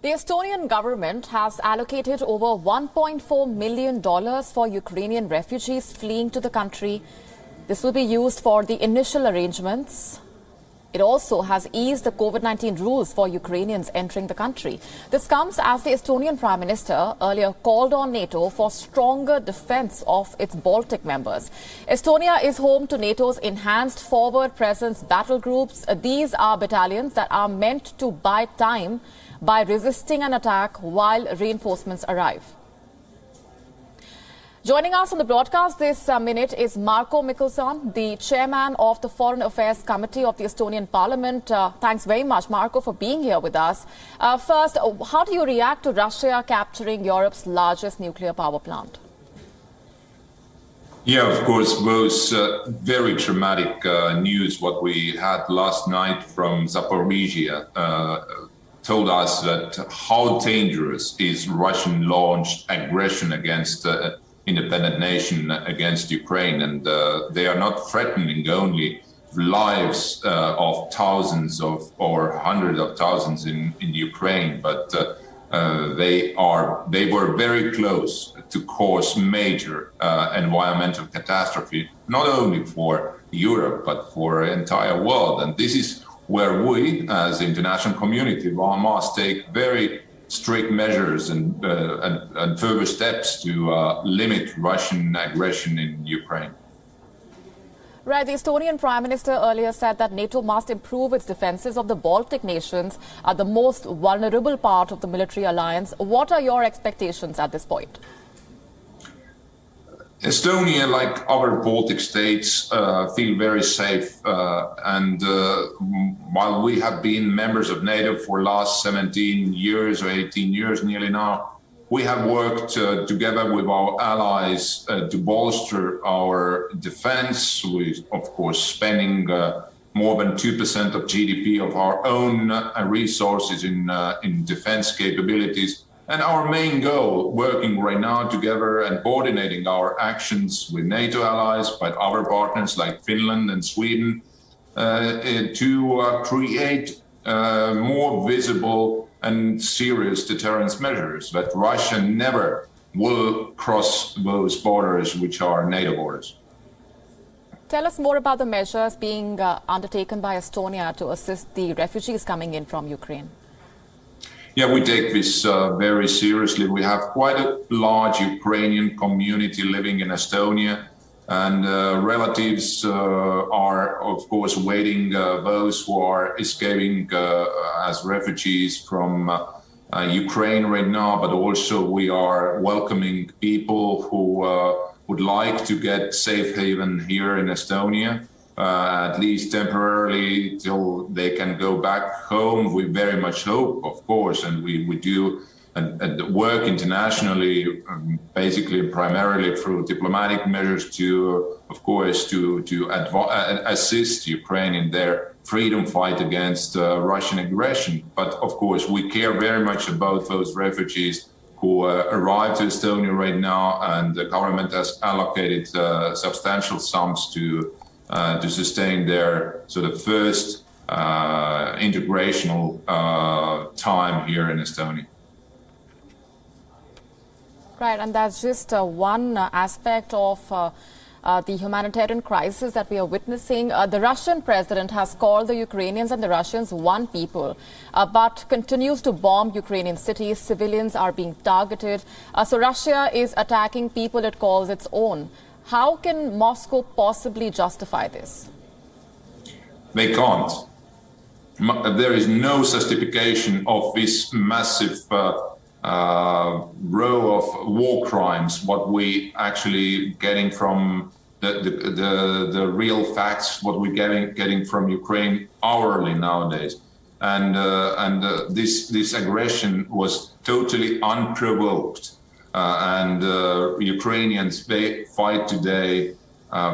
The Estonian government has allocated over $1.4 million for Ukrainian refugees fleeing to the country. This will be used for the initial arrangements. It also has eased the COVID-19 rules for Ukrainians entering the country. This comes as the Estonian Prime Minister earlier called on NATO for stronger defense of its Baltic members. Estonia is home to NATO's enhanced forward presence battle groups. These are battalions that are meant to buy time by resisting an attack while reinforcements arrive. Joining us on the broadcast this minute is Marko Mihkelson, the chairman of the Foreign Affairs Committee of the Estonian Parliament. Thanks very much, Marko, for being here with us. First, how do you react to Russia capturing Europe's largest nuclear power plant? Yeah, of course, was very dramatic news what we had last night from Zaporizhia told us that how dangerous is Russian-launched aggression against independent nation against Ukraine, and they are not threatening only lives of thousands of or hundreds of thousands in Ukraine, but they were very close to cause major environmental catastrophe, not only for Europe but for the entire world. And this is where we, as the international community, must take very strict measures and further steps to limit Russian aggression in Ukraine. Right. The Estonian Prime Minister earlier said that NATO must improve its defenses of the Baltic nations, the most vulnerable part of the military alliance. What are your expectations at this point? Estonia, like other Baltic states, feel very safe. And while we have been members of NATO for the last 17 years or 18 years nearly now, we have worked together with our allies to bolster our defense. We, of course, spending more than 2% of GDP of our own resources in defense capabilities. And our main goal, working right now together and coordinating our actions with NATO allies, but other partners like Finland and Sweden, to create more visible and serious deterrence measures that Russia never will cross those borders, which are NATO borders. Tell us more about the measures being undertaken by Estonia to assist the refugees coming in from Ukraine. Yeah, we take this very seriously. We have quite a large Ukrainian community living in Estonia, and relatives are, of course, waiting those who are escaping as refugees from Ukraine right now, but also we are welcoming people who would like to get safe haven here in Estonia. At least temporarily, till they can go back home. We very much hope, of course, and we do and work internationally, basically primarily through diplomatic measures to, of course, to assist Ukraine in their freedom fight against Russian aggression. But of course, we care very much about those refugees who arrived to Estonia right now, and the government has allocated substantial sums to sustain their sort of first integrational time here in Estonia. Right, and that's just one aspect of the humanitarian crisis that we are witnessing. The Russian president has called the Ukrainians and the Russians one people, but continues to bomb Ukrainian cities. Civilians are being targeted. So Russia is attacking people it calls its own. How can Moscow possibly justify this? They can't. There is no justification of this massive row of war crimes, what we actually getting from the real facts, what we're getting from Ukraine hourly nowadays. And this aggression was totally unprovoked. And Ukrainians, they fight today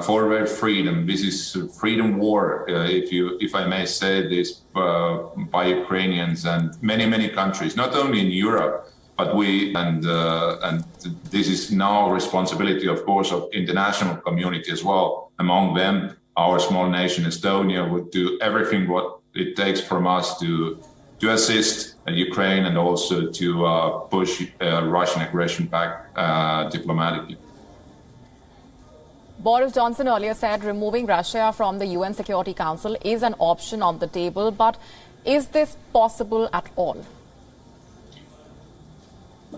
for their freedom. This is freedom war, if I may say this, by Ukrainians and many countries, not only in Europe, but and this is now responsibility, of course, of international community as well. Among them, our small nation Estonia would do everything what it takes from us to assist Ukraine and also to push Russian aggression back diplomatically. Boris Johnson earlier said removing Russia from the UN Security Council is an option on the table, but is this possible at all?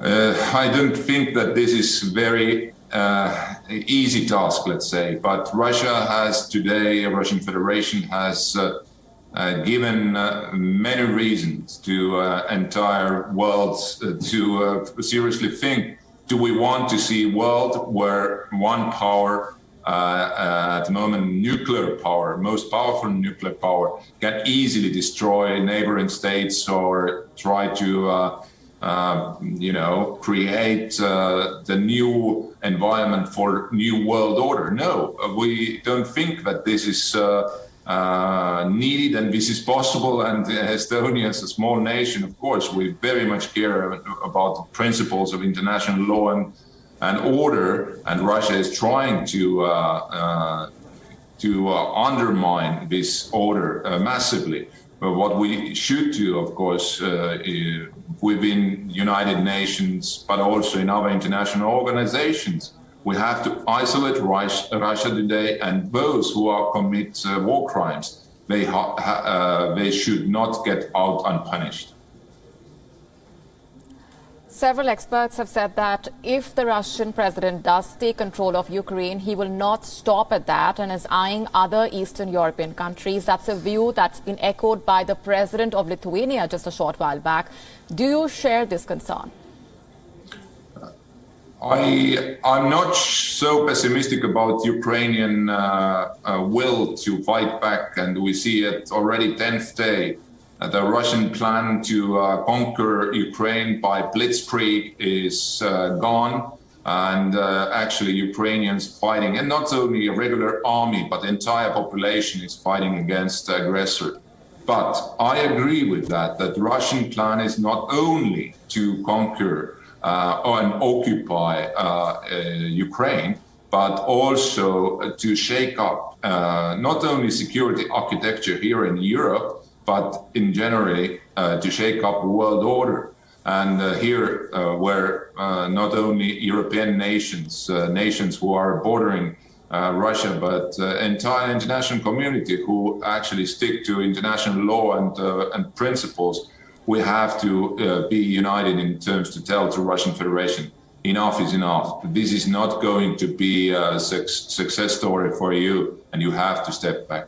I don't think that this is very easy task, let's say, but Russia has today, Russian Federation has given many reasons to entire worlds to seriously think, do we want to see a world where one power, at the moment nuclear power, most powerful nuclear power, can easily destroy neighboring states or try to create the new environment for new world order? No, we don't think that this is needed and this is possible. And Estonia is a small nation, of course, we very much care about the principles of international law and order, and Russia is trying to undermine this order massively. But what we should do, of course, within United Nations, but also in other international organizations, we have to isolate Russia today, and those who are commit war crimes, they should not get out unpunished. Several experts have said that if the Russian president does take control of Ukraine, he will not stop at that and is eyeing other Eastern European countries. That's a view that's been echoed by the president of Lithuania just a short while back. Do you share this concern? I'm not so pessimistic about Ukrainian will to fight back, and we see it already 10th day. The Russian plan to conquer Ukraine by blitzkrieg is gone, and actually Ukrainians fighting, and not only a regular army, but the entire population is fighting against the aggressor. But I agree with that Russian plan is not only to conquer and occupy Ukraine, but also to shake up not only security architecture here in Europe, but in generally to shake up the world order. And here where not only European nations, nations who are bordering Russia, but entire international community who actually stick to international law and principles, we have to be united in terms to tell to Russian Federation, enough is enough. This is not going to be a success story for you, and you have to step back.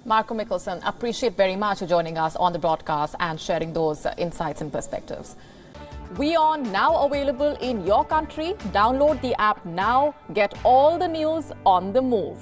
Marco Mikkelsen, appreciate very much for joining us on the broadcast and sharing those insights and perspectives. WION now available in your country. Download the app now. Get all the news on the move.